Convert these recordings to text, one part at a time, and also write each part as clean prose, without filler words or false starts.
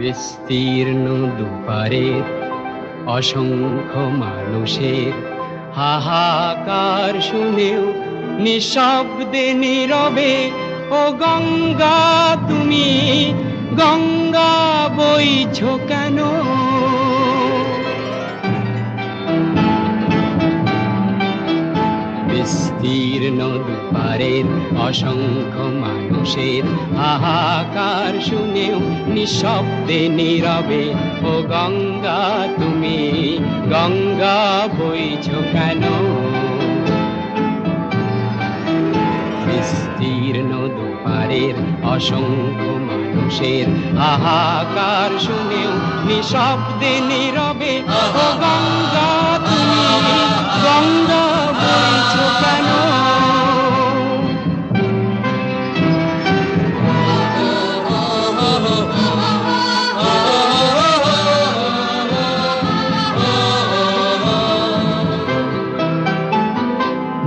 বিস্তীর্ণ দুপারের অসংখ্য মানুষের হাহাকার শুনেও নিঃশব্দে নীরবে ও গঙ্গা তুমি গঙ্গা বইছো কেন? বিস্তীর্ণ দুপারের অসংখ্য মানুষের হাহাকার শুনেও নিঃশব্দে নীরবে ও গঙ্গা তুমি গঙ্গা বইছো কেন? বিস্তীর্ণ দুপারের অসংখ্য মানুষের হাহাকার শুনেও নিঃশব্দে নীরবে ও গঙ্গা তুমি গঙ্গা বইছো কেন?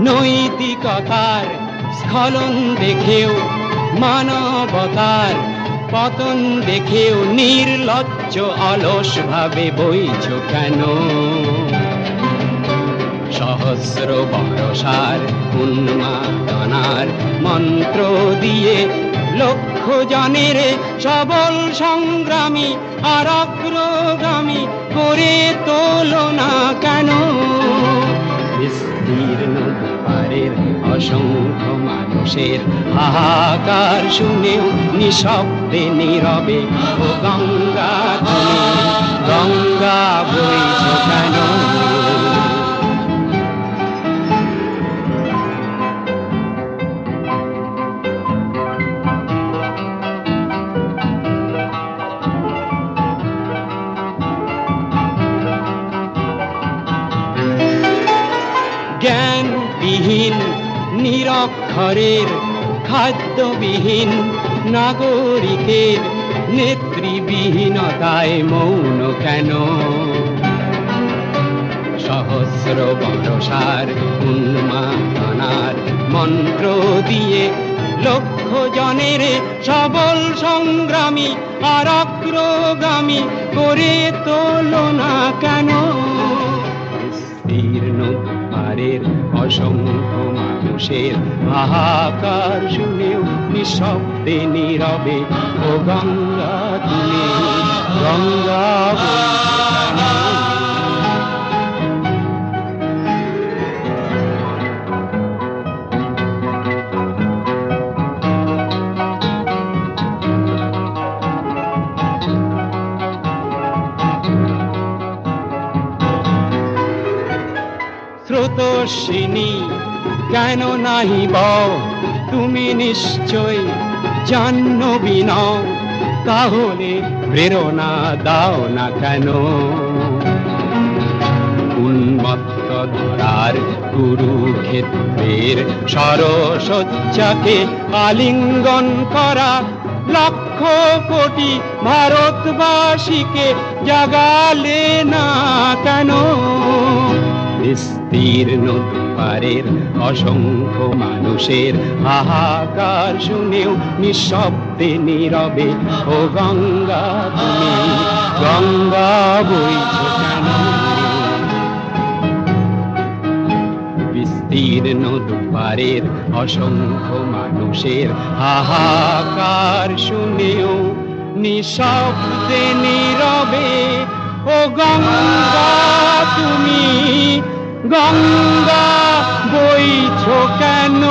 নৈতিকতার স্খলন দেখেও মানবতার পতন দেখেও নির্লজ্জ অলস ভাবে বইছো কেন? সহস্র বরষার উন্মাদনার মন্ত্র দিয়ে লক্ষ জনের সবল সংগ্রামী আর অগ্রগামী করে তোলো না কেন? বিস্তীর্ণ দুপারের অসংখ্য মানুষের হাহাকার শুনেও নিঃশব্দে নীরবে ও গঙ্গা তুমি গঙ্গা বইছো কেন? জ্ঞানবিহীন নিরক্ষরের খাদ্যবিহীন নাগরিকের নেতৃবিহীনতায় মৌন কেন? সহস্র বরষার উন্মাদনার মন্ত্র দিয়ে লক্ষ জনের সবল সংগ্রামী আর অগ্রগামী করে তোলো না কেন? বিস্তীর্ণ দুপারের অসংখ্য মানুষের হাহাকার শুনেও নিঃশব্দে নীরবে ও গঙ্গা তুমি গঙ্গা বইছো কেন? স্রোতস্বিনী কেন নাহি বও তুমি নিশ্চয় জাহ্নবী নও, তাহলে প্রেরণা দাও না কেন? উন্মত্ত ধরার কুরুক্ষেত্রের সরসজ্জাকে আলিঙ্গন করা লক্ষ কোটি ভারতবাসীকে জাগালে না কেন? বিস্তীর্ণ দুপারের অসংখ্য মানুষের হাহাকার শুনেও নিঃশব্দে নীরবে ও গঙ্গা তুমি গঙ্গা বইছো কেন? বিস্তীর্ণ দুপারের অসংখ্য মানুষের হাহাকার শুনেও নিঃশব্দে নীরবে ও গঙ্গা তুমি গঙ্গা বইছো কেন?